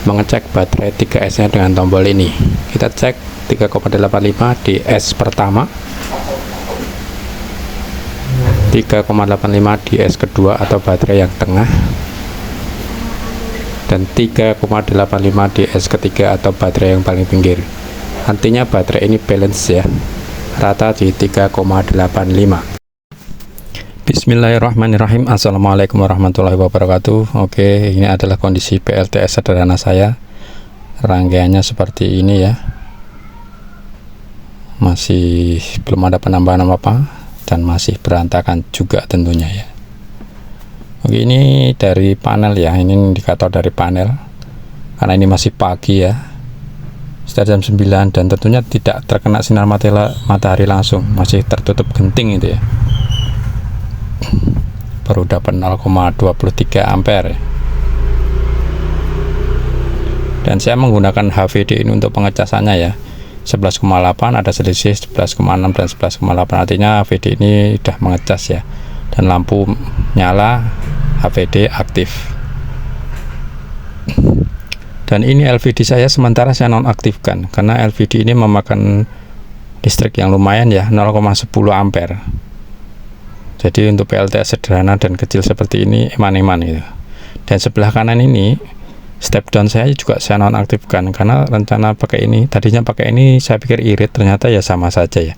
mengecek baterai 3S nya dengan tombol ini. Kita cek 3,85 di S pertama, 3,85 di S kedua atau baterai yang tengah, dan 3,85 di S ketiga atau baterai yang paling pinggir. Artinya baterai ini balance ya, rata di 3,85. Bismillahirrahmanirrahim. Assalamualaikum warahmatullahi wabarakatuh. Oke, ini adalah kondisi PLTS sederhana saya. Rangkaiannya seperti ini ya, masih belum ada penambahan apa-apa dan masih berantakan juga tentunya ya. Oke, ini dari panel ya, ini indikator dari panel karena ini masih pagi ya, sekitar jam 9, dan tentunya tidak terkena sinar matahari langsung, masih tertutup genting itu ya, baru dapat 0,23 ampere. Dan saya menggunakan HVD ini untuk pengecasannya ya, 11,8, ada selisih 11,6 dan 11,8, artinya HVD ini sudah mengecas ya, dan lampu nyala, HVD aktif. Dan ini LVD saya sementara saya nonaktifkan karena LVD ini memakan listrik yang lumayan ya, 0,10 ampere. Jadi untuk PLTS sederhana dan kecil seperti ini eman-eman gitu. Dan sebelah kanan ini step down saya juga saya nonaktifkan karena rencana pakai ini, tadinya pakai ini saya pikir irit, ternyata ya sama saja ya,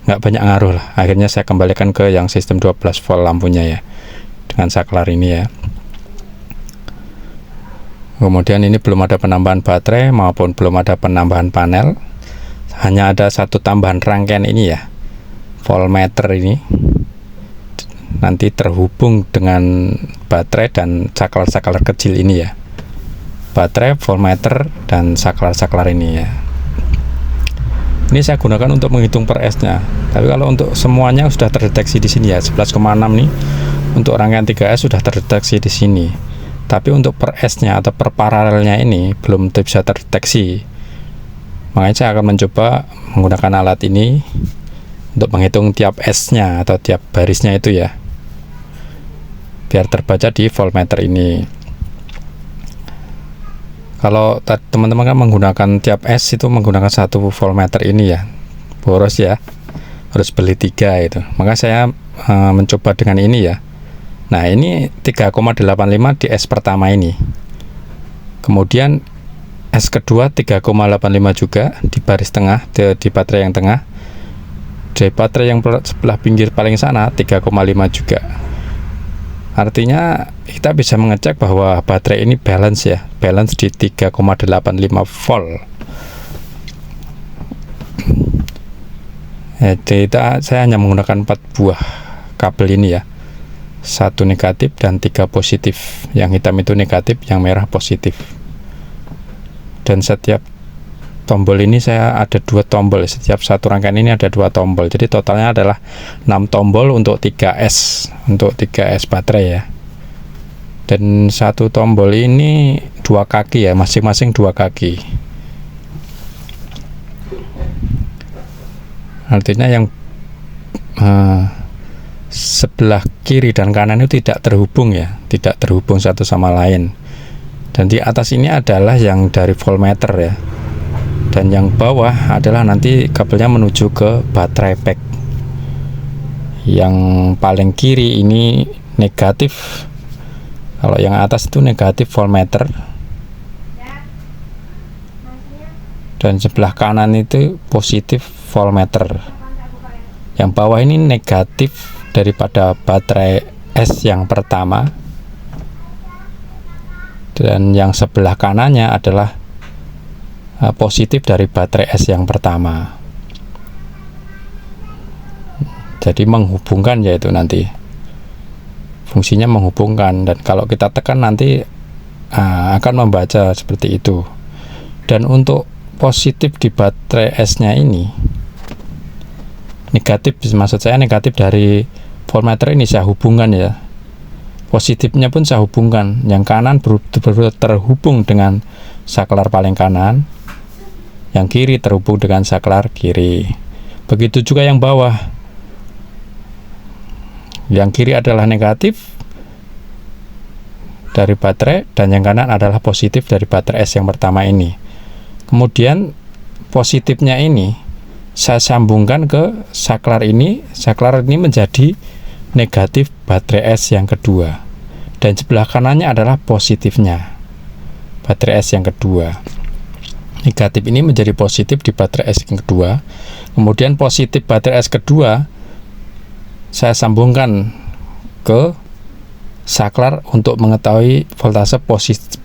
nggak banyak ngaruh lah. Akhirnya saya kembalikan ke yang sistem 12 volt lampunya ya, dengan saklar ini ya. Kemudian ini belum ada penambahan baterai maupun belum ada penambahan panel, hanya ada satu tambahan rangkaian ini ya, voltmeter ini nanti terhubung dengan baterai dan saklar-saklar kecil ini ya, baterai, voltmeter, dan saklar-saklar ini ya. Ini saya gunakan untuk menghitung per S nya, tapi kalau untuk semuanya sudah terdeteksi di sini ya, 11,6 nih untuk rangkaian 3S sudah terdeteksi di sini, tapi untuk per S nya atau per paralelnya ini belum bisa terdeteksi. Makanya saya akan mencoba menggunakan alat ini untuk menghitung tiap S nya atau tiap barisnya itu ya, biar terbaca di voltmeter ini. Kalau teman-teman kan menggunakan tiap S itu menggunakan satu voltmeter ini ya, boros ya, harus beli 3 itu. Maka saya mencoba dengan ini ya. Nah ini 3,85 di S pertama ini, kemudian S kedua 3,85 juga di baris tengah, di baterai yang tengah. Di baterai yang sebelah pinggir paling sana 3,5 juga. Artinya kita bisa mengecek bahwa baterai ini balance ya, balance di 3,85 volt. Saya hanya menggunakan 4 buah kabel ini ya, 1 negatif dan 3 positif. Yang hitam itu negatif, yang merah positif. Dan setiap tombol ini saya ada 2 tombol, setiap satu rangkaian ini ada 2 tombol, jadi totalnya adalah 6 tombol untuk 3S, untuk 3S baterai ya. Dan satu tombol ini 2 kaki ya, masing-masing 2 kaki. Artinya yang sebelah kiri dan kanan itu tidak terhubung ya, tidak terhubung satu sama lain. Dan di atas ini adalah yang dari voltmeter ya, dan yang bawah adalah nanti kabelnya menuju ke baterai pack. Yang paling kiri ini negatif, kalau yang atas itu negatif voltmeter, dan sebelah kanan itu positif voltmeter. Yang bawah ini negatif daripada baterai S yang pertama, dan yang sebelah kanannya adalah positif dari baterai S yang pertama. Jadi menghubungkan, yaitu nanti fungsinya menghubungkan, dan kalau kita tekan nanti akan membaca seperti itu. Dan untuk positif di baterai S nya ini negatif, maksud saya negatif dari voltmeter ini saya hubungkan ya, positifnya pun saya hubungkan, yang kanan terhubung dengan saklar paling kanan, yang kiri terhubung dengan saklar kiri. Begitu juga yang bawah, yang kiri adalah negatif, dari baterai dan yang kanan adalah positif dari baterai S yang pertama ini. Kemudian positifnya ini saya sambungkan ke saklar ini menjadi negatif baterai S yang kedua, dan sebelah kanannya adalah positifnya baterai S yang kedua. Negatif ini menjadi positif di baterai S yang kedua. Kemudian positif baterai S kedua saya sambungkan ke saklar untuk mengetahui voltase positif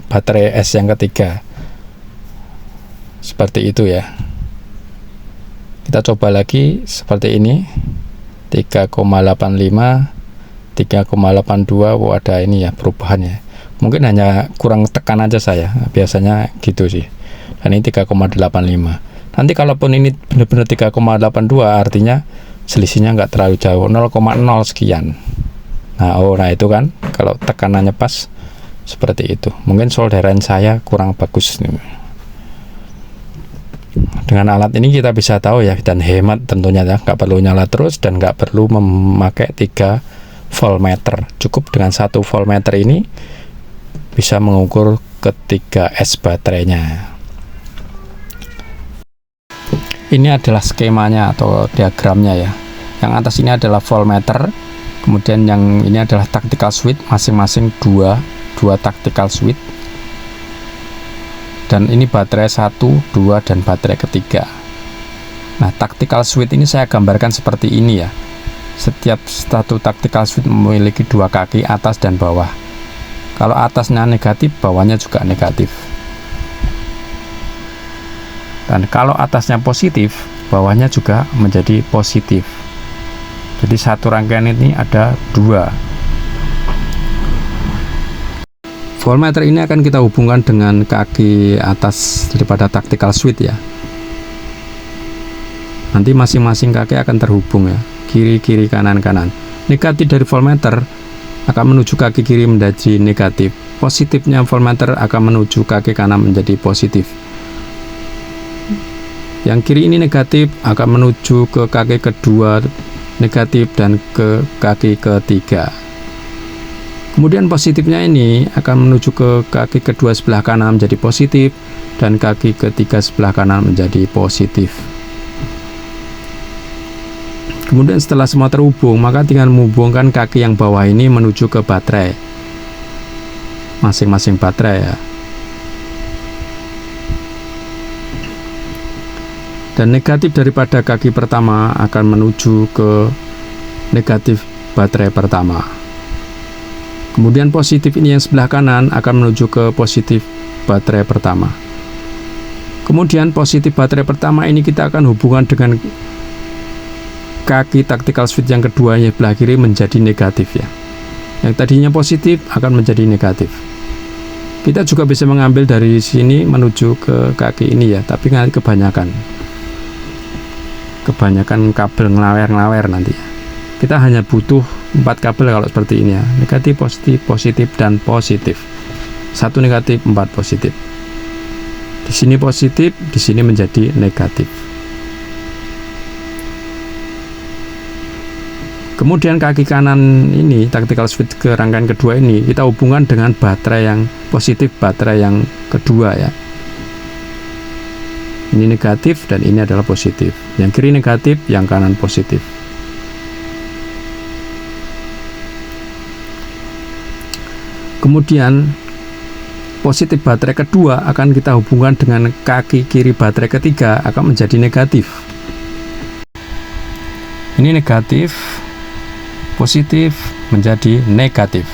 baterai S yang ketiga. Seperti itu ya. Kita coba lagi seperti ini. 3,85, 3,82. Oh, ada ini ya perubahannya. Mungkin hanya kurang tekan aja saya. Biasanya gitu sih. Dan ini 3,85. Nanti kalaupun ini benar-benar 3,82, artinya selisihnya nggak terlalu jauh, 0,0 sekian. Nah itu kan kalau tekanannya pas seperti itu. Mungkin solderan saya kurang bagus nih. Dengan alat ini kita bisa tahu ya, dan hemat tentunya ya, nggak perlu nyala terus dan nggak perlu memakai 3 voltmeter. Cukup dengan 1 voltmeter ini bisa mengukur ketiga S baterainya. Ini adalah skemanya atau diagramnya ya. Yang atas ini adalah voltmeter, kemudian yang ini adalah tactical switch, masing-masing dua tactical switch. Dan ini baterai 1, 2, dan baterai ketiga. Nah, tactical switch ini saya gambarkan seperti ini ya. Setiap satu tactical switch memiliki 2 kaki, atas dan bawah. Kalau atasnya negatif, bawahnya juga negatif. Dan kalau atasnya positif, bawahnya juga menjadi positif. Jadi satu rangkaian ini ada 2. Voltmeter ini akan kita hubungkan dengan kaki atas daripada tactical switch ya. Nanti masing-masing kaki akan terhubung ya, kiri-kiri, kanan-kanan. Negatif dari voltmeter akan menuju kaki kiri menjadi negatif. Positifnya voltmeter akan menuju kaki kanan menjadi positif. Yang kiri ini negatif akan menuju ke kaki kedua negatif dan ke kaki ketiga. Kemudian positifnya ini akan menuju ke kaki kedua sebelah kanan menjadi positif dan kaki ketiga sebelah kanan menjadi positif. Kemudian setelah semua terhubung, maka tinggal menghubungkan kaki yang bawah ini menuju ke baterai. Masing-masing baterai ya. Dan negatif daripada kaki pertama akan menuju ke negatif baterai pertama. Kemudian positif ini yang sebelah kanan akan menuju ke positif baterai pertama. Kemudian positif baterai pertama ini kita akan hubungkan dengan kaki tactical switch yang kedua yang sebelah kiri menjadi negatif ya. Yang tadinya positif akan menjadi negatif. Kita juga bisa mengambil dari sini menuju ke kaki ini ya, tapi nanti kebanyakan kabel ngelawer-ngelawer nanti ya. Kita hanya butuh 4 kabel kalau seperti ini ya, negatif, positif, positif, dan positif. 1 negatif, 4 positif. Di sini positif, di sini menjadi negatif. Kemudian kaki kanan ini tactical switch ke rangkaian kedua ini kita hubungkan dengan baterai yang positif, baterai yang kedua ya. Ini negatif dan ini adalah positif. Yang kiri negatif, yang kanan positif. Kemudian positif baterai kedua akan kita hubungkan dengan kaki kiri baterai ketiga akan menjadi negatif. Ini negatif, positif menjadi negatif.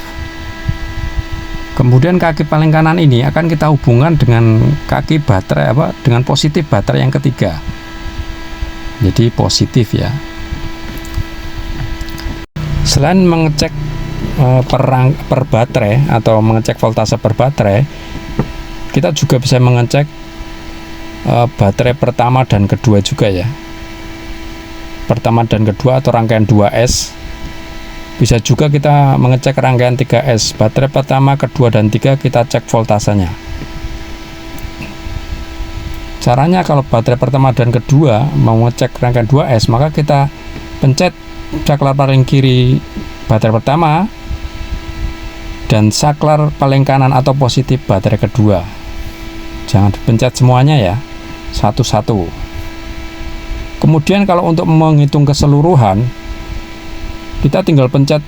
Kemudian kaki paling kanan ini akan kita hubungkan dengan kaki baterai dengan positif baterai yang ketiga. Jadi positif ya. Selain mengecek per baterai atau mengecek voltase per baterai, kita juga bisa mengecek baterai pertama dan kedua juga ya. Pertama dan kedua atau rangkaian 2S. Bisa juga kita mengecek rangkaian 3S. Baterai pertama, kedua, dan 3 kita cek voltasenya. Caranya kalau baterai pertama dan kedua mau ngecek rangkaian 2S, maka kita pencet saklar paling kiri baterai pertama, dan saklar paling kanan atau positif baterai kedua. Jangan dipencet semuanya ya, satu-satu. Kemudian kalau untuk menghitung keseluruhan, kita tinggal pencet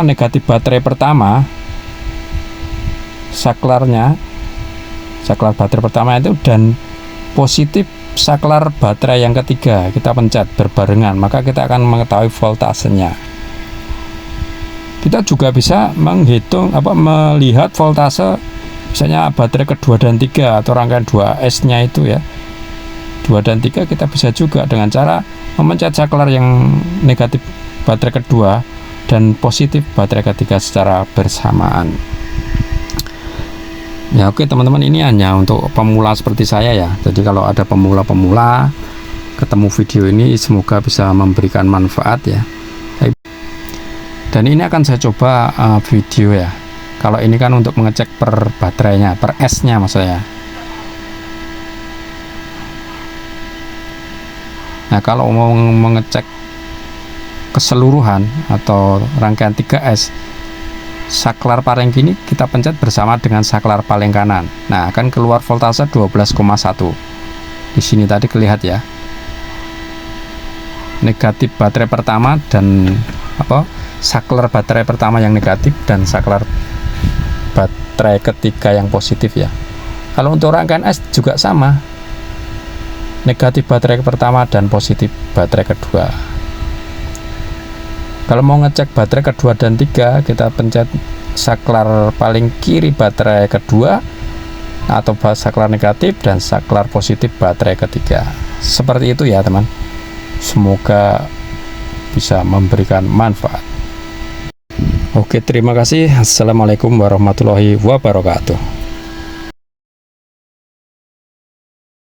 negatif baterai pertama, saklar baterai pertama itu, dan positif saklar baterai yang ketiga kita pencet berbarengan, maka kita akan mengetahui voltasenya. Kita juga bisa melihat voltase misalnya baterai kedua dan tiga atau rangkaian 2S nya itu ya, 2 dan 3, kita bisa juga dengan cara memencet saklar yang negatif baterai kedua dan positif baterai ketiga secara bersamaan. Ya oke teman-teman, ini hanya untuk pemula seperti saya ya. Jadi kalau ada pemula-pemula ketemu video ini, semoga bisa memberikan manfaat ya. Dan ini akan saya coba video ya. Kalau ini kan untuk mengecek per baterainya, per S-nya maksudnya. Nah kalau mau mengecek keseluruhan atau rangkaian 3S, saklar paling kiri kita pencet bersama dengan saklar paling kanan. Nah, akan keluar voltase 12,1. Di sini tadi kelihatan ya. Negatif baterai pertama dan saklar baterai pertama yang negatif dan saklar baterai ketiga yang positif ya. Kalau untuk rangkaian S juga sama. Negatif baterai pertama dan positif baterai kedua. Kalau mau ngecek baterai kedua dan tiga, kita pencet saklar paling kiri baterai kedua atau saklar negatif dan saklar positif baterai ketiga. Seperti itu ya teman. Semoga bisa memberikan manfaat. Oke, terima kasih. Assalamualaikum warahmatullahi wabarakatuh.